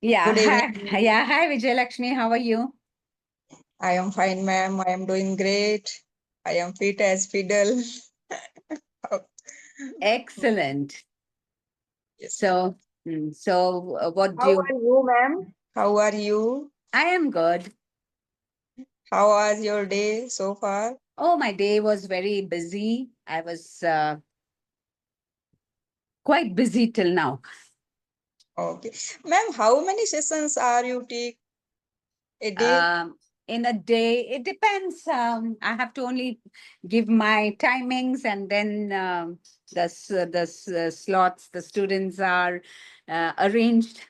Yeah, Good evening. hi. Yeah, hi, Vijayalakshmi. How are you? I am fine, ma'am. I am doing great. I am fit as fiddle. Excellent. Yes, ma'am. So what do How you? are you, ma'am? How are you? I am good. How was your day so far? Oh, my day was very busy. I was quite busy till now. Okay. Ma'am, how many sessions are you take a day? In a day, it depends. I have to only give my timings, and then the slots the students are arranged.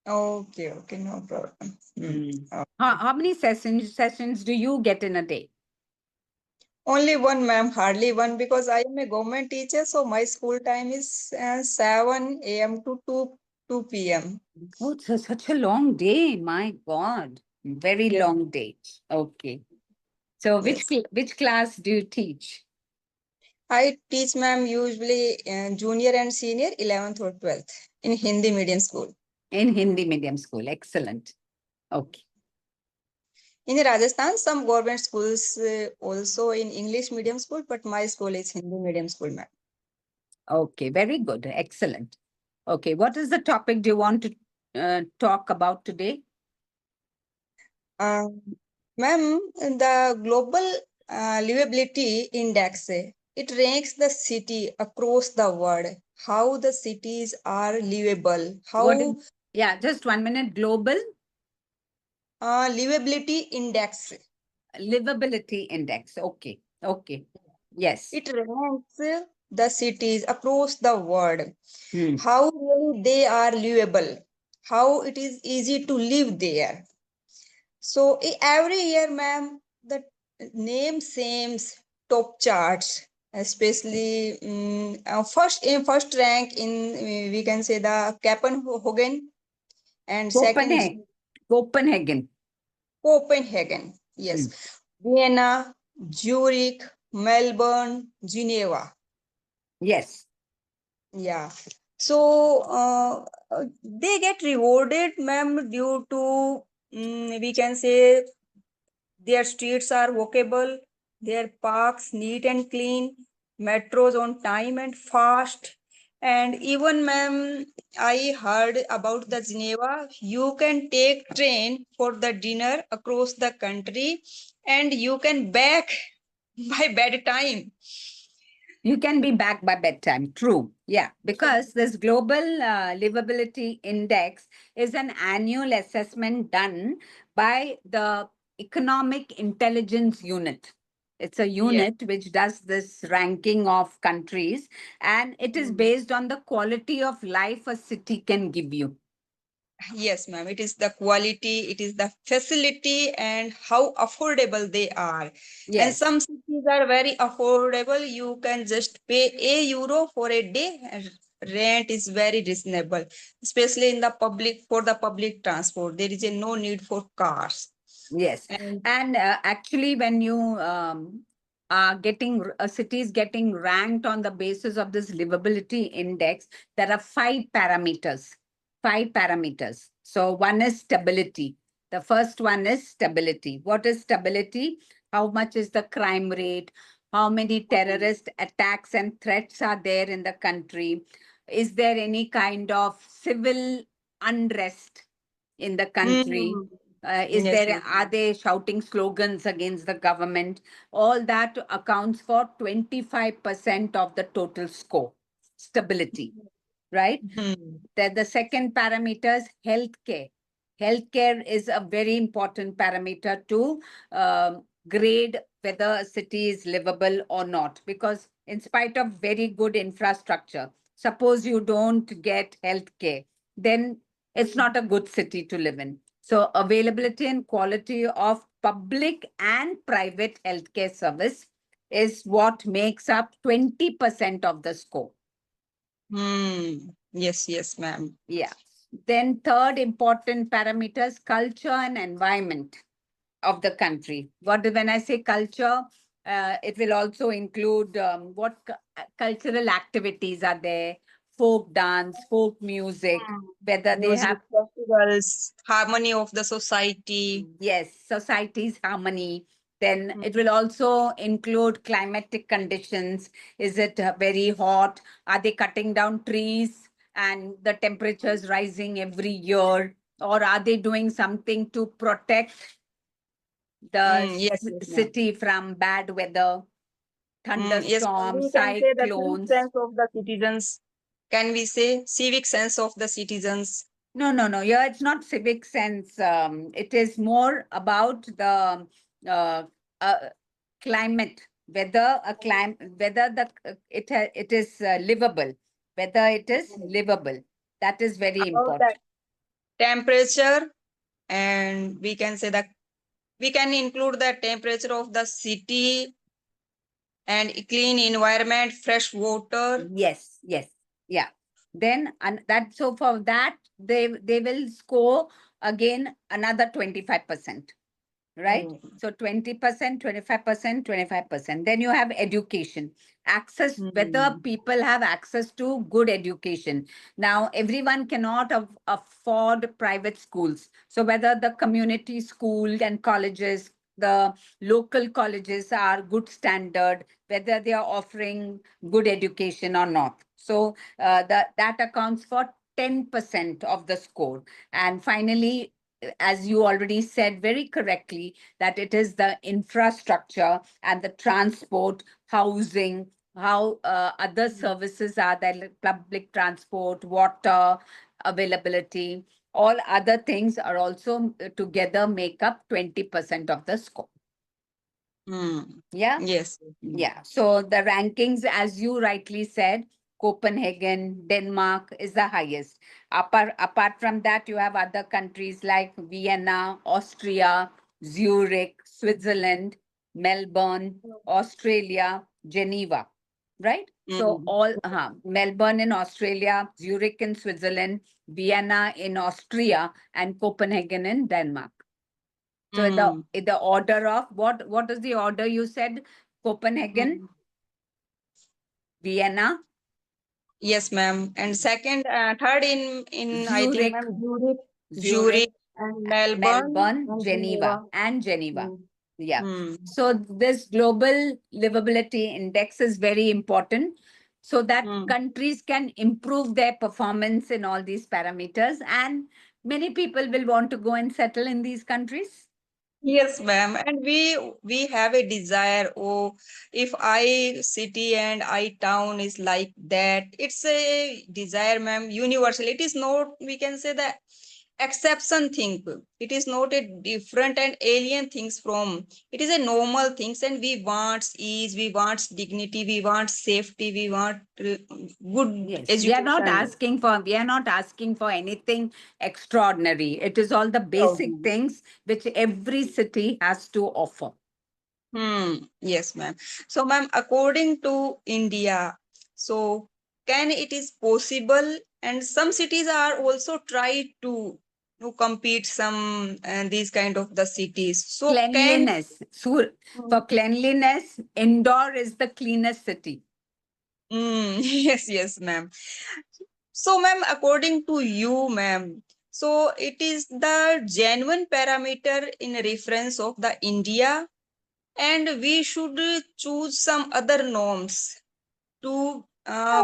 Okay, okay, no problem. Mm. Okay. How many sessions do you get in a day? Only one, ma'am, hardly one because I am a government teacher, so my school time is 7 a.m. to 2 p.m. Oh, it's such a long day. My God. Very Yes, long day. Okay. So yes. which class do you teach? I teach, ma'am, usually junior and senior 11th or 12th in Hindi medium school. In Hindi medium school. Excellent. Okay. In Rajasthan, some government schools also in English medium school, but my school is Hindi medium school, ma'am. Okay. Very good. Excellent. Okay. What is the topic do you want to talk about today? Um, Ma'am, the global livability index, it ranks the city across the world, how the cities are livable, What is, how yeah, just 1 minute. Global livability index. livability index. Okay. Okay. Yes. It ranks the cities across the world, Hmm. how really they are livable, how it is easy to live there. So every year, ma'am, the name seems top charts, especially first in first rank in we can say the Copenhagen and second Copenhagen. Copenhagen. Copenhagen. Hmm. Yes, Vienna, Zurich, Melbourne, Geneva. Yes. Yeah. So they get rewarded, ma'am, due to we can say their streets are walkable, their parks neat and clean, metros on time and fast. And even, ma'am, I heard about the Geneva. You can take train for the dinner across the country, and you can back by bedtime. You can be back by bedtime. True. Yeah. Because this global livability index is an annual assessment done by the Economic Intelligence Unit. It's a Yes. unit which does this ranking of countries, and it is Mm. based on the quality of life a city can give you. Yes, ma'am. It is the quality, it is the facility, and how affordable they are. And Yes. some cities are very affordable. You can just pay €1 for a day, and rent is very reasonable, especially in the public for the public transport. There is a no need for cars. Yes. And And actually, when you are getting a city is getting ranked on the basis of this livability index, there are five parameters. Five parameters. So one is stability. The first one is stability. What is stability? How much is the crime rate? How many terrorist attacks and threats are there in the country? Is there any kind of civil unrest in the country? mm, Is yes, there yes. are they shouting slogans against the government? All that accounts for 25% of the total score. Stability, right? Mm, Then the second parameter is healthcare. Healthcare is a very important parameter to grade whether a city is livable or not. Because in spite of very good infrastructure, suppose you don't get healthcare, then it's not a good city to live in. So availability and quality of public and private healthcare service is what makes up 20% of the score. yes, yes, ma'am. Yeah. Then third important parameters, culture and environment of the country. When I say culture, it will also include what cultural activities are there, folk dance, folk music, Mm. whether they Music, have, festivals, harmony of the society. yes, society's harmony. Then it will Mm. also include climatic conditions. Is it very hot? Are they cutting down trees and the temperatures rising every year? Or are they doing something to protect the Yes, yes, ma'am. city from bad weather, Yes, ma'am. thunderstorms, We can say the civic cyclones? sense of the citizens. Can we say civic sense of the citizens? No, no, no. Yeah, it's not civic sense. It is more about the uh, uh, climate, whether it is livable, whether it is Mm. livable. That is very About important. that temperature, and we can say that we can include the temperature of the city and clean environment, fresh water. Yes, yes, yeah. Then and that so for that they will score again another 25%. Right? Oh. So 20%, 25%, 25%. Then you have education, access, whether Mm. people have access to good education. Now, everyone cannot afford private schools. So whether the community school and colleges, the local colleges are good standard, whether they are offering good education or not. So that accounts for 10% of the score. And finally, as you already said very correctly, that it is the infrastructure and the transport, housing, how other services are there, like public transport, water availability, all other things are also together make up 20% of the score. Mm. Yeah. Yes. Yes, ma'am. Yeah. So the rankings, as you rightly said, Copenhagen, Denmark is the highest. Apart from that, you have other countries like Vienna, Austria, Zurich, Switzerland, Melbourne, Australia, Geneva, right? So Mm. all Melbourne in Australia, Zurich in Switzerland, Vienna in Austria, and Copenhagen in Denmark. So Mm. in the order of what is the order you said? Copenhagen, Mm. Vienna, Yes, ma'am. And second, third in I think, Zurich, ma'am, Zurich, Zurich, and Melbourne Melbourne, and Geneva, Geneva. and Geneva. Mm. Yeah. Mm. So this global livability index is very important so that Mm. countries can improve their performance in all these parameters, and many people will want to go and settle in these countries. Yes, ma'am. And we have a desire. Oh, if I city and I town is like that, it's a desire, ma'am. Universal. It is not. We can say that exception thing. It is not a different and alien things from. It is a normal things, and we want ease. We want dignity. We want safety. We want good Yes, education. we are not asking for anything extraordinary. It is all the basic Oh. things which every city has to offer. Yes, ma'am. So, ma'am, according to India, so can it is possible, and some cities are also try to compete some these kind of the cities. So can Cleanliness. So for cleanliness, Indore is the cleanest city. yes, yes, ma'am. So, ma'am, according to you, ma'am, so it is the genuine parameter in reference of the India, and we should choose some other norms to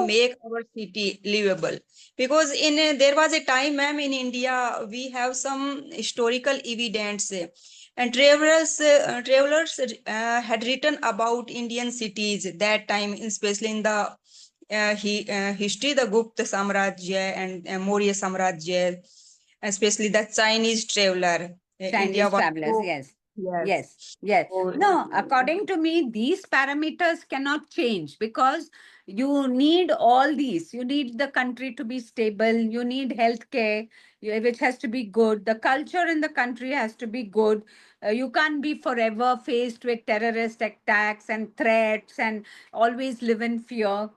make our city livable, because in there was a time, ma'am, in India we have some historical evidence, and travelers had written about Indian cities that time, especially in the history, the Gupta Samrajya and Maurya Samrajya, especially the Chinese traveler. India Chinese was travelers, so, yes. yes. Yes, yes. Oh, No, according to me, these parameters cannot change because you need all these. You need the country to be stable. You need healthcare, which has to be good. The culture in the country has to be good. You can't be forever faced with terrorist attacks and threats and always live in fear.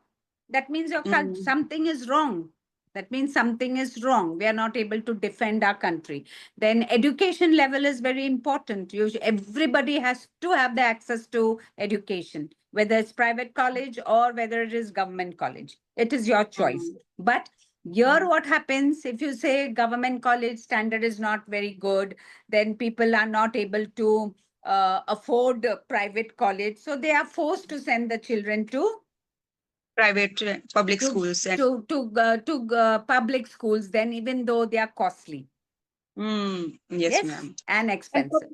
That means mm, something is wrong. That means something is wrong. We are not able to defend our country. Then education level is very important. Everybody has to have the access to education, whether it's private college or whether it is government college. It is your choice. Mm, But here, mm. what happens if you say government college standard is not very good, then people are not able to afford private college. So they are forced to send the children Private public to schools and public schools. Then even though they are costly, yes, yes, ma'am. and And for, expensive.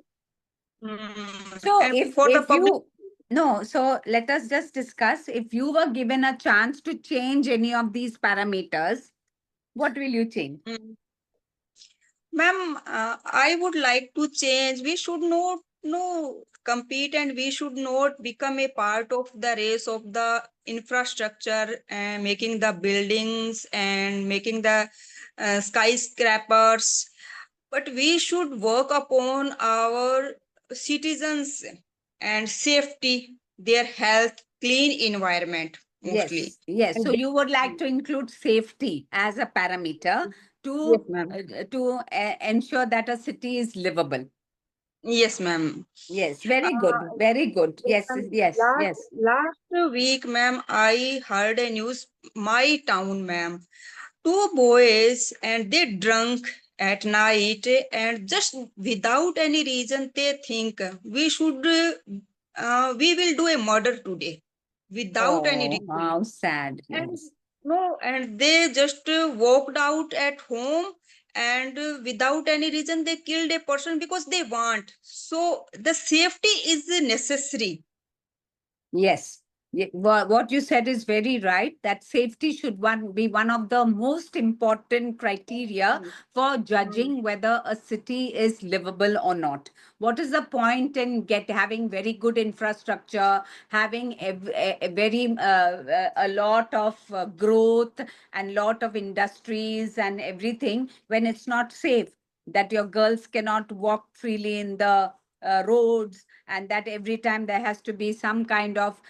So and for the if public, you no, so let us just discuss. If you were given a chance to change any of these parameters, what will you change? mm, ma'am, I would like to change. We should not no compete, and we should not become a part of the race of the infrastructure and making the buildings and making the skyscrapers. But we should work upon our citizens and safety, their health, clean environment mostly. Yes, yes. And So you would like to include safety as a parameter yes, to ma'am. ensure that a city is livable. Yes, ma'am. Yes, very good, Uh, very good. yes, Yes, ma'am. yes, yes. Last week, ma'am, I heard a news. My town, ma'am, two boys and they drunk at night and just without any reason they think we will do a murder today without any Oh, reason. how sad. And Yes. no, and they just walked out at home and without any reason they killed a person because they want. So the safety is necessary. Yes. What you said is very right, that safety should be one of the most important criteria Mm, for mm, judging whether a city is livable or not. What is the point in having very good infrastructure, having a very a lot of growth and lot of industries and everything when it's not safe? That your girls cannot walk freely in the roads, and that every time there has to be some kind of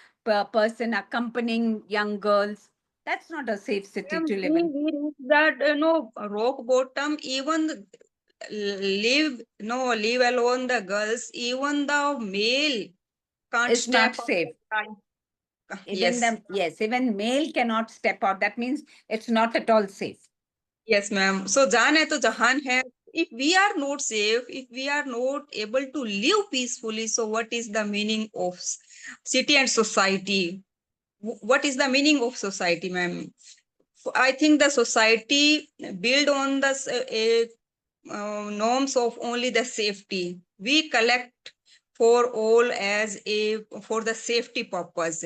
person accompanying young girls. That's not a safe city ma'am, to live in. we reached that rock bottom. Even leave alone the girls. Even the male can't It's not step out safe. of time. Even Yes. the yes, even male cannot step out. That means it's not at all safe. Yes, ma'am. So, Jaan hai to jahan hai. If we are not safe, if we are not able to live peacefully, so what is the meaning of city and society? What is the meaning of society, ma'am? I think the society build on the norms of only the safety. We collect for all as a for the safety purpose.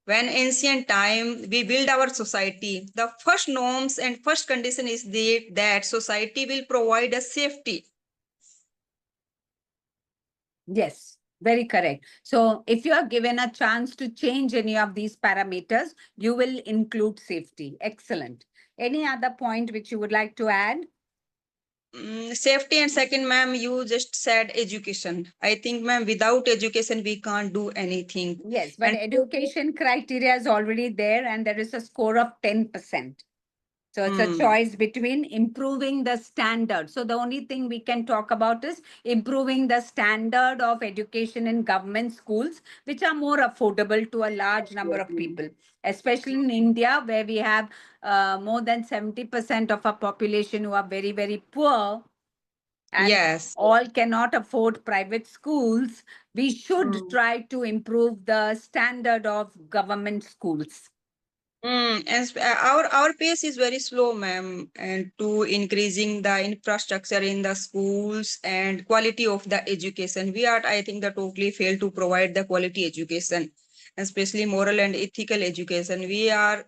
When ancient time we build our society, the first norms and first condition is that society will provide us safety. Yes, very correct. So if you are given a chance to change any of these parameters, you will include safety. Excellent. Any other point which you would like to add? Safety and second, ma'am, you just said education. I think, ma'am, without education we can't do anything. Yes, but And education criteria is already there, and there is a score of 10%. So it's a mm, choice between improving the standard. So the only thing we can talk about is improving the standard of education in government schools, which are more affordable to a large number yes, of ma'am. people, especially in India, where we have more than 70% of our population who are very, very poor, and Yes. all cannot afford private schools. We should Mm. try to improve the standard of government schools. Our pace is very slow, ma'am, and to increasing the infrastructure in the schools and quality of the education. We are, I think, the totally fail to provide the quality education, especially moral and ethical education. We are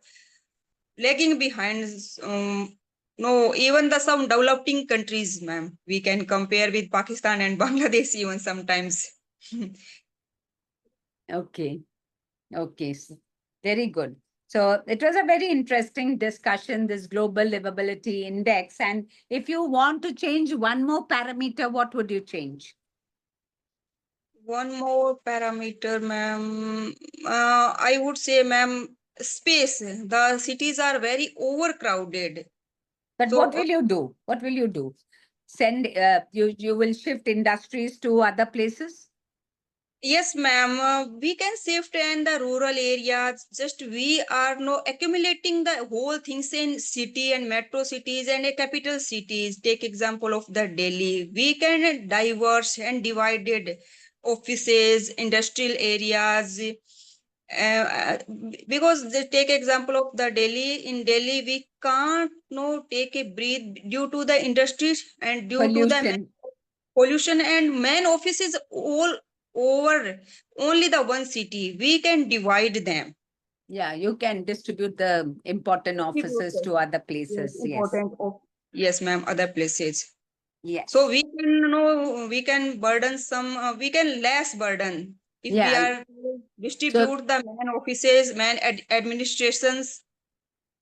lagging behind. No, even the some developing countries, ma'am, we can compare with Pakistan and Bangladesh even sometimes. Okay. Okay, very good. So it was a very interesting discussion, this Global Livability Index. And if you want to change one more parameter, what would you change? One more parameter, ma'am. I would say, ma'am, space. The cities are very overcrowded. But So what will you do? What will you do? Send you will shift industries to other places? yes, ma'am. We can shift in the rural areas. Just we are no accumulating the whole things in city and metro cities and capital cities. Take example of the Delhi. We can diverse and divided offices, industrial areas. Because they take example of the Delhi. In Delhi, we can't no take a breathe due to the industries and due to the Pollution. pollution, and main office is all over only the one city. We can divide them. Yeah, you can distribute the important offices Distributed. to other Yes, places. Yes. important of yes, ma'am. Other places. So Yes. we can we can burden some. We can less burden if we Yeah. are to So distribute the main offices, main administrations.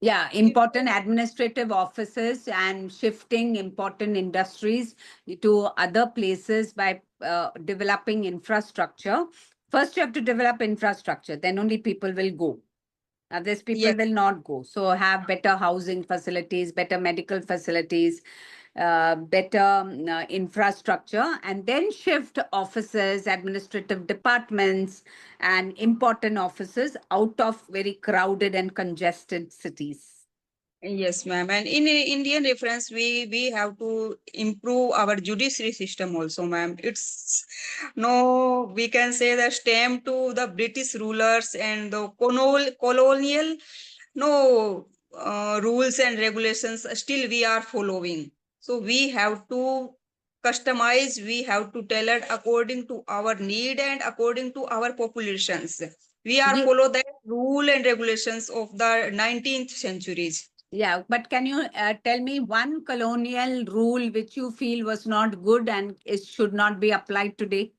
yeah, If important administrative offices and shifting important industries to other places by developing infrastructure. First, you have to develop infrastructure, then only people will go. Others people yes, will not go. So have better housing facilities, better medical facilities, better infrastructure, and then shift offices, administrative departments, and important offices out of very crowded and congested cities. yes, ma'am. And in Indian reference, we have to improve our judiciary system also, ma'am. It's no, we can say the stamp to the British rulers and the colonial no rules and regulations. Still, we are following. So we have to customize. We have to tailor according to our need and according to our populations. We are You, follow the rule and regulations of the 19th centuries. yeah, but can you tell me one colonial rule which you feel was not good and it should not be applied today?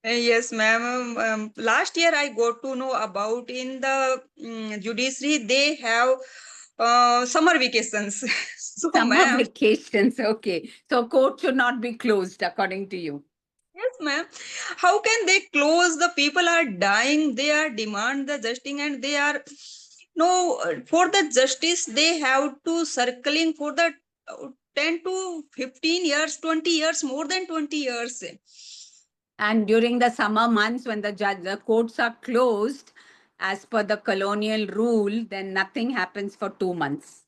Yes, ma'am. Last year I got to know about in the judiciary they have summer vacations. So, Summer ma'am, vacations. Okay. So court should not be closed according to you. yes, ma'am. How can they close? The people are dying. They are demand the justice, and they are no for the justice. They have to circling for the 10 to 15 years, 20 years, more than 20 years. And during the summer months when the courts are closed, as per the colonial rule, then nothing happens for 2 months.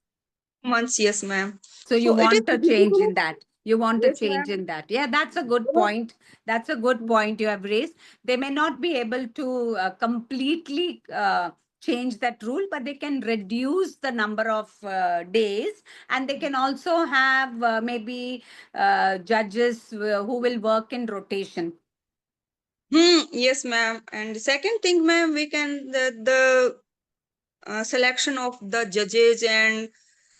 Months, yes, ma'am. So you So it is want a change in ridiculous. that. You want a Yes, change ma'am. in that. Yeah, that's a good point. That's a good point you have raised. They may not be able to completely change that rule, but they can reduce the number of days, and they can also have maybe judges who will work in rotation. Yes, ma'am. And second thing, ma'am, we can the selection of the judges and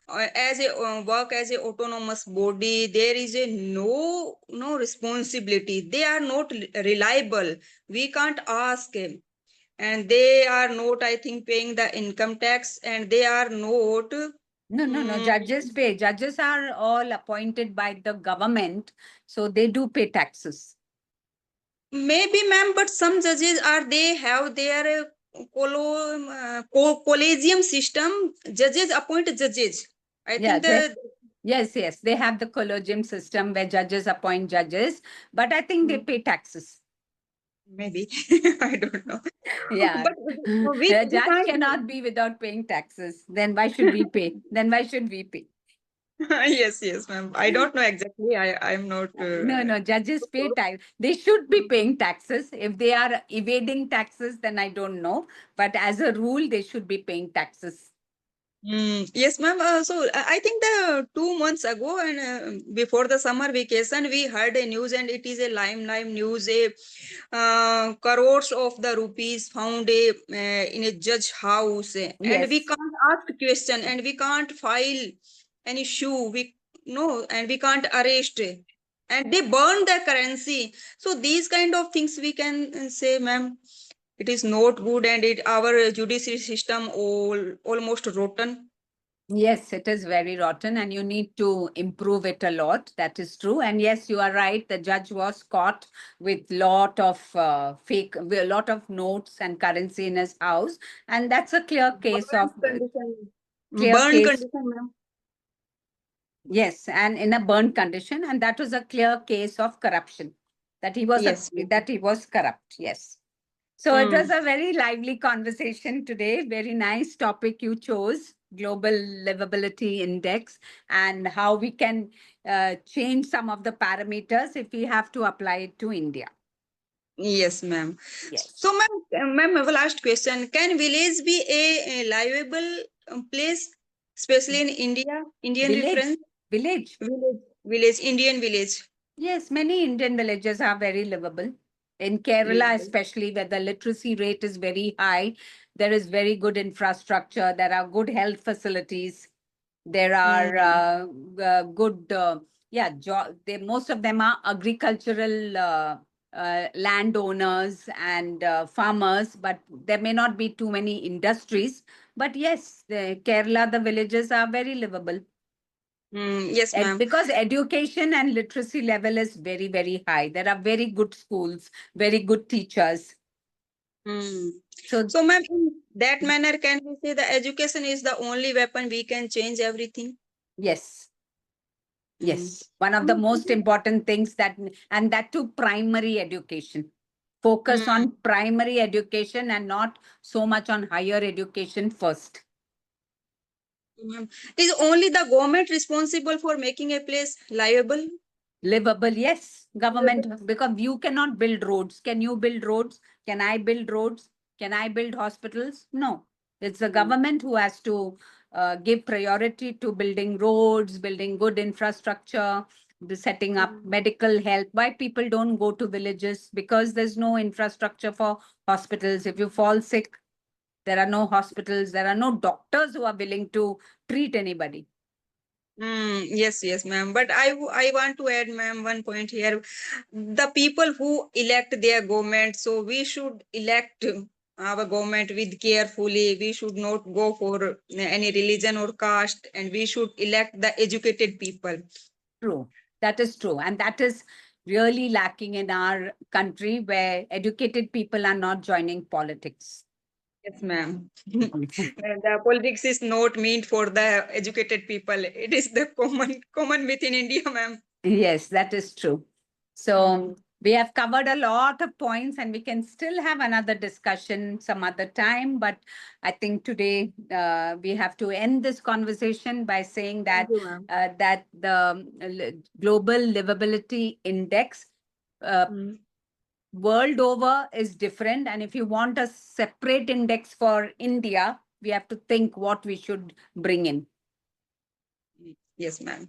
as a work as a autonomous body, there is a no responsibility. They are not reliable. We can't ask him, and they are not, I think, paying the income tax, and they are not. No, no, no. mm, Judges pay. Judges are all appointed by the government, so they do pay taxes. Maybe, ma'am, but some judges are they have their collegium system. Judges appoint judges. I Yeah, think the yes, yes. They have the collegium system where judges appoint judges, but I think they mm, pay taxes. maybe I don't know, Yeah. but A we judge can't. cannot be without paying taxes. Then why should we pay? Then why should we pay? Yes, yes, ma'am. I don't know exactly. I'm not. No, no, judges pay tax. They should be paying taxes. If they are evading taxes, then I don't know. But as a rule, they should be paying taxes. Yes, ma'am. So I think the 2 months ago and before the summer vacation, we heard a news, and it is a lime news. A crores of the rupees found in a judge house, and we Yes. can't ask question, and we can't file an issue. We no, and we can't arrest, and they burn the currency. So these kind of things we can say, ma'am. It is not good, and it our judiciary system almost rotten. Yes, it is very rotten, and you need to improve it a lot. That is true. And yes, you are right. The judge was caught with lot of with a lot of notes and currency in his house, and that's a clear case of Burned condition. clear Burned case. condition, ma'am. Yes, and in a burnt condition, and that was a clear case of corruption. Yes, ma'am. That he was corrupt. Yes. So it Hmm. was a very lively conversation today. Very nice topic you chose, Global Livability Index, and how we can change some of the parameters if we have to apply it to India. Yes, ma'am. So, Yes. ma'am, I will last question. Can village be a livable place, especially in India? Indian Village, reference? village. Indian village. Yes, many Indian villages are very livable. In Kerala, Livable. especially where the literacy rate is very high, there is very good infrastructure. There are good health facilities. There are Hmm. good, most of them are agricultural landowners and farmers, but there may not be too many industries. But yes, Kerala, the villages are very livable. Yes, And ma'am. because education and literacy level is very, very high. There are very good schools, very good teachers. Hmm. So, So, ma'am, in that manner, can we say the education is the only weapon we can change everything? yes, Hmm. yes. One of the most important things and that too, primary education. Focus Hmm. on primary education and not so much on higher education first. Ma'am, it is only the government responsible for making a place livable. Livable, yes, Livable. government, because you cannot build roads. Can you build roads? Can I build roads? Can I build hospitals? No. It's the Hmm. government who has to give priority to building roads, building good infrastructure, setting up Hmm. medical help. Why people don't go to villages? Because there's no infrastructure for hospitals. If you fall sick, there are no hospitals, there are no doctors who are willing to treat anybody. Yes, yes, ma'am. But I want to add, ma'am, one point here. The people who elect their government, so we should elect our government with carefully. We should not go for any religion or caste, and we should elect the educated people. True. That is true. And that is really lacking in our country where educated people are not joining politics. Yes, ma'am. And the politics is not meant for the educated people. It is the common myth in India, ma'am. Yes, that is true. Hmm. So we have covered a lot of points and we can still have another discussion some other time. But I think today we have to end this conversation by saying Thank that you, ma'am. the Global Livability Index uh, Hmm. world over is different. And if you want a separate index for India, we have to think what we should bring in. Yes, ma'am.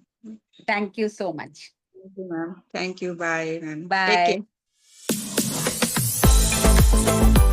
Thank you so much. Thank you, ma'am. Thank you. Bye, ma'am. Take care. Bye.